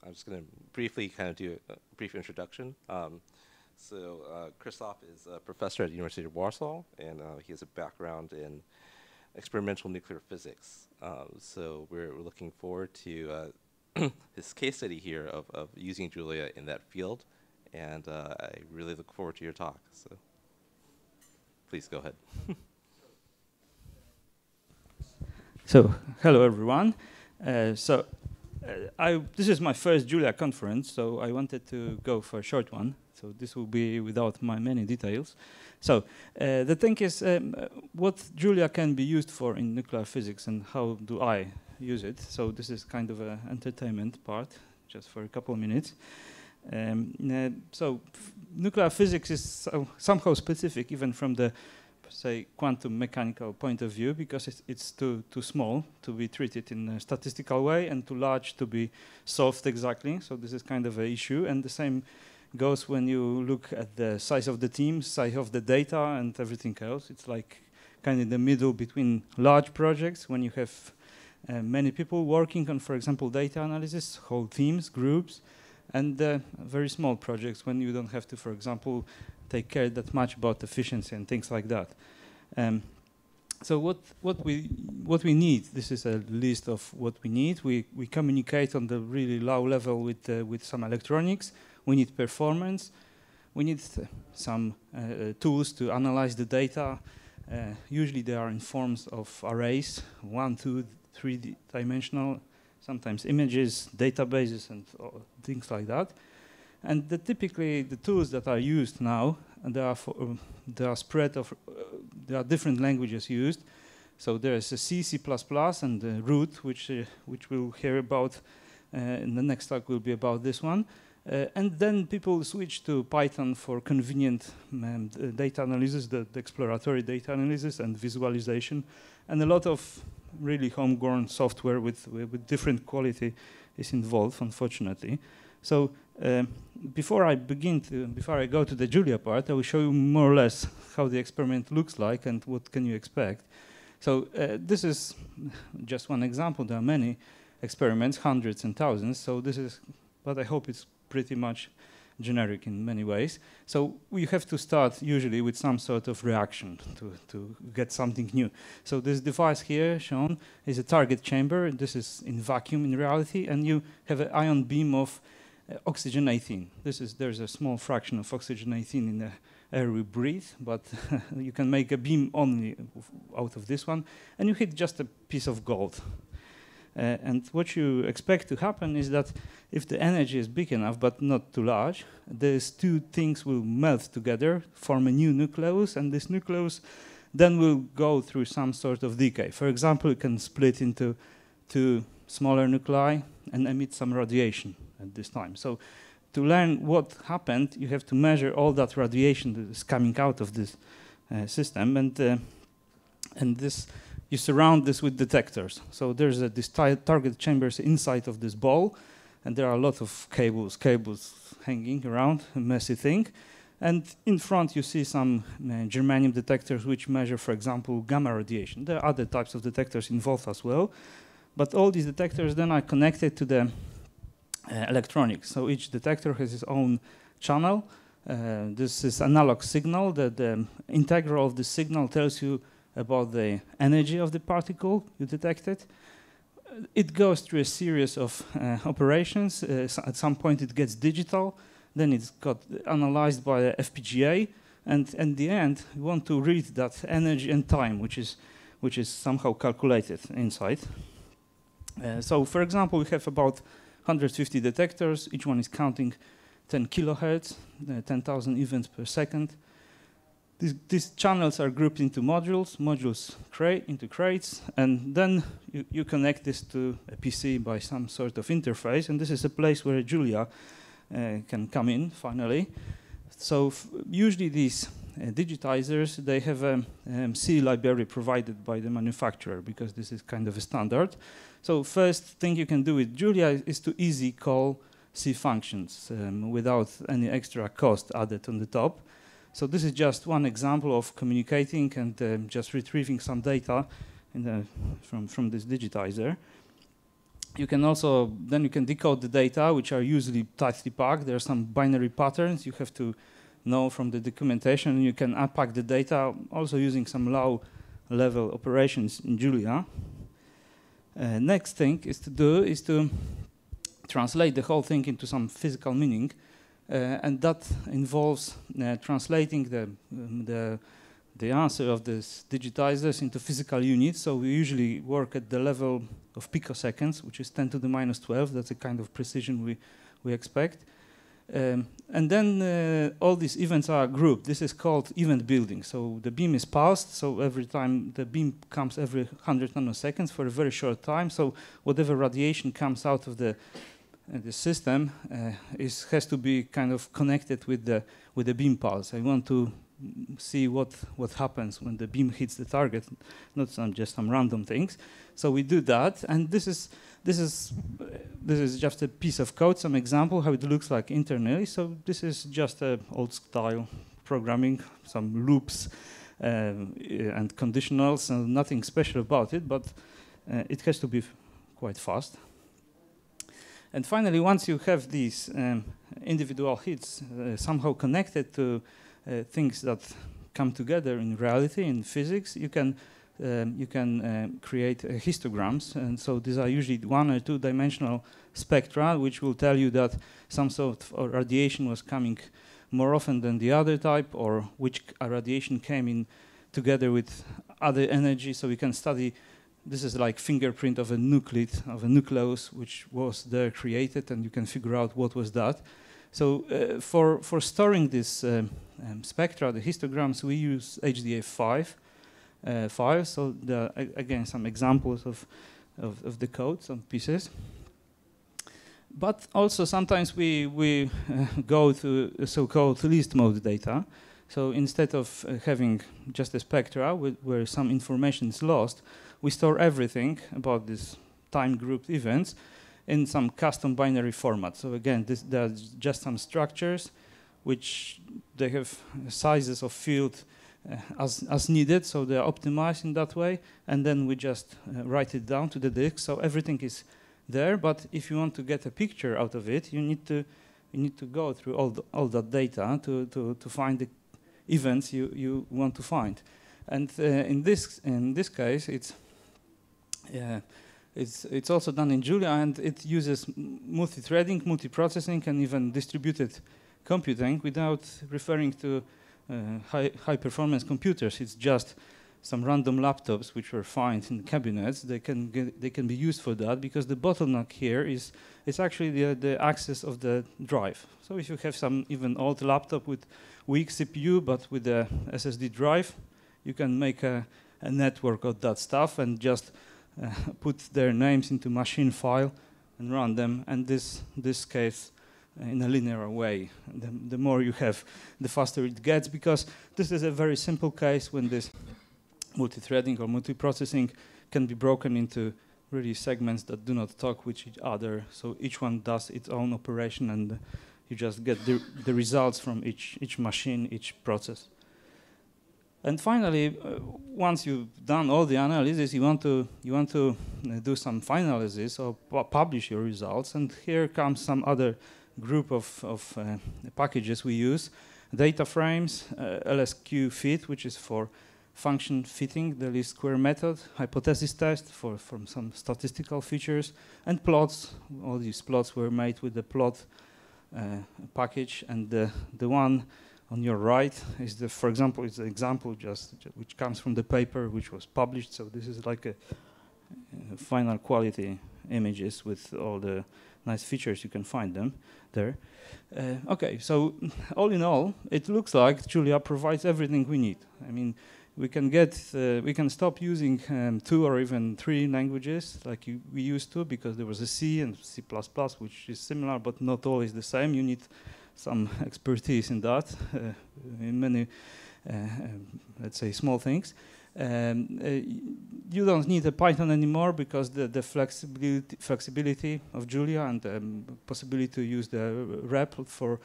I'm just going to briefly kind of do a brief introduction. Krzysztof is a professor at the University of Warsaw, and he has a background in experimental nuclear physics. So we're looking forward to his case study here of using Julia in that field, and I really look forward to your talk. So please go ahead. So hello everyone. This is my first Julia conference, so I wanted to go for a short one. So this will be without many details. So the thing is, what Julia can be used for in nuclear physics, and how do I use it? So this is kind of an entertainment part, just for a couple of minutes. Nuclear physics is somehow specific, even from the say quantum mechanical point of view, because it's too small to be treated in a statistical way and too large to be solved exactly. So this is kind of an issue, and the same goes when you look at the size of the team, size of the data, and everything else. It's like kind of in the middle between large projects when you have many people working on, for example, data analysis, whole teams, groups, and very small projects when you don't have to, for example, take care that much about efficiency and things like that. So what we need, this is a list of what we need. We communicate on the really low level with some electronics. We need performance. We need some tools to analyze the data. Usually they are in forms of arrays, 1, 2, 3 dimensional, sometimes images, databases, and things like that. And typically the tools that are used now, and there are different languages used. So there is a C, C++, and root, which we'll hear about in the next talk will be about this one. And then people switch to Python for convenient data analysis, the exploratory data analysis and visualization, and a lot of really homegrown software with different quality is involved, unfortunately. So before I go to the Julia part, I will show you more or less how the experiment looks like and what can you expect. So this is just one example. There are many experiments, hundreds and thousands. So this is, but I hope it's pretty much generic in many ways. So we have to start usually with some sort of reaction to get something new. So this device here shown is a target chamber. This is in vacuum in reality, and you have an ion beam of oxygen 18. There's a small fraction of oxygen 18 in the air we breathe, but you can make a beam only out of this one, and you hit just a piece of gold. And what you expect to happen is that if the energy is big enough but not too large, these two things will melt together, form a new nucleus, and this nucleus then will go through some sort of decay. For example, it can split into two smaller nuclei and emit some radiation at this time. So to learn what happened, you have to measure all that radiation that is coming out of this system, and this you surround this with detectors. So there's this target chambers inside of this ball, and there are a lot of cables hanging around, a messy thing. And in front you see some germanium detectors which measure, for example, gamma radiation. There are other types of detectors involved as well, but all these detectors then are connected to the electronics. So each detector has its own channel. This is analog signal. The integral of the signal tells you about the energy of the particle you detected. It goes through a series of operations. At some point it gets digital, then it's got analyzed by the FPGA, and in the end you want to read that energy and time, which is somehow calculated inside. So for example, we have about 150 detectors. Each one is counting 10 kilohertz, 10,000 events per second. These channels are grouped into modules into crates, and then you connect this to a PC by some sort of interface, and this is a place where Julia can come in, finally. So usually these digitizers, they have a C library provided by the manufacturer, because this is kind of a standard. So first thing you can do with Julia is to easy call C functions without any extra cost added on the top. So this is just one example of communicating and just retrieving some data from this digitizer. You can also, then you can decode the data, which are usually tightly packed. There are some binary patterns you have to know from the documentation. You can unpack the data also using some low-level operations in Julia. Next thing is to translate the whole thing into some physical meaning, and that involves translating the answer of these digitizers into physical units. So we usually work at the level of picoseconds, which is 10 to the minus 12. That's the kind of precision we expect. And then all these events are grouped. This is called event building. So the beam is pulsed, so every time the beam comes every 100 nanoseconds for a very short time. So whatever radiation comes out of the system has to be kind of connected with the beam pulse. I want to see what happens when the beam hits the target, not just some random things. So we do that, and this is just a piece of code, some example how it looks like internally. So this is just a old style programming, some loops and conditionals, and nothing special about it, but it has to be quite fast. And finally, once you have these individual hits somehow connected to things that come together in reality, in physics, you can create histograms. And so these are usually 1 or 2 dimensional spectra, which will tell you that some sort of radiation was coming more often than the other type, or which radiation came in together with other energy. So we can study. This is like fingerprint of a nucleus, which was there created, and you can figure out what was that. So for storing this spectra, the histograms, we use HDF5 files. So again, some examples of the code, some pieces. But also sometimes we go to so-called least mode data. So instead of having just a spectra where some information is lost, we store everything about these time-grouped events in some custom binary format. So again, there are just some structures which they have sizes of field as needed, so they are optimized in that way, and then we just write it down to the disk, so everything is there. But if you want to get a picture out of it, you need to go through all that data to find the events you want to find. And in this case, it's also done in Julia, and it uses multi-threading, multi-processing, and even distributed computing without referring to high-performance computers. It's just some random laptops which were found in the cabinets. They can be used for that, because the bottleneck here is actually the access of the drive. So if you have some even old laptop with weak CPU but with a SSD drive, you can make a network of that stuff and just put their names into machine file and run them, and this case in a linear way. The more you have, the faster it gets, because this is a very simple case when this multi-threading or multi-processing can be broken into really segments that do not talk with each other. So each one does its own operation, and you just get the results from each machine, each process. And finally, once you've done all the analysis, you want to do some finalizes or publish your results. And here comes some other group of packages we use: data frames, LSQ fit, which is for function fitting, the least square method, hypothesis test from some statistical features, and plots. All these plots were made with the plot package, and the one on your right is for example, it's an example which comes from the paper which was published. So this is like a final quality images with all the nice features. You can find them there. Okay, so all in all, it looks like Julia provides everything we need. I mean, we can stop using 2 or even 3 languages like we used to, because there was a C and C++, which is similar but not always the same. You need some expertise in that, in many, let's say, small things. You don't need a Python anymore, because the flexibility of Julia and the possibility to use the rep for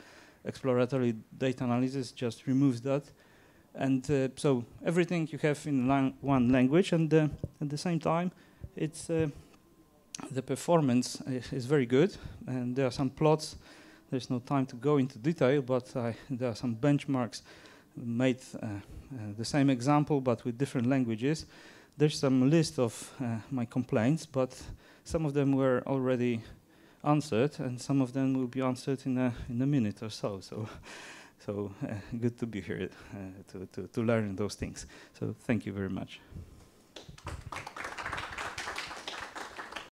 exploratory data analysis just removes that. And so everything you have in one language, and at the same time, it's the performance is very good, and there are some plots. There's no time to go into detail, but there are some benchmarks made the same example, but with different languages. There's some list of my complaints, but some of them were already answered, and some of them will be answered in a minute or so. So good to be here to learn those things. So thank you very much.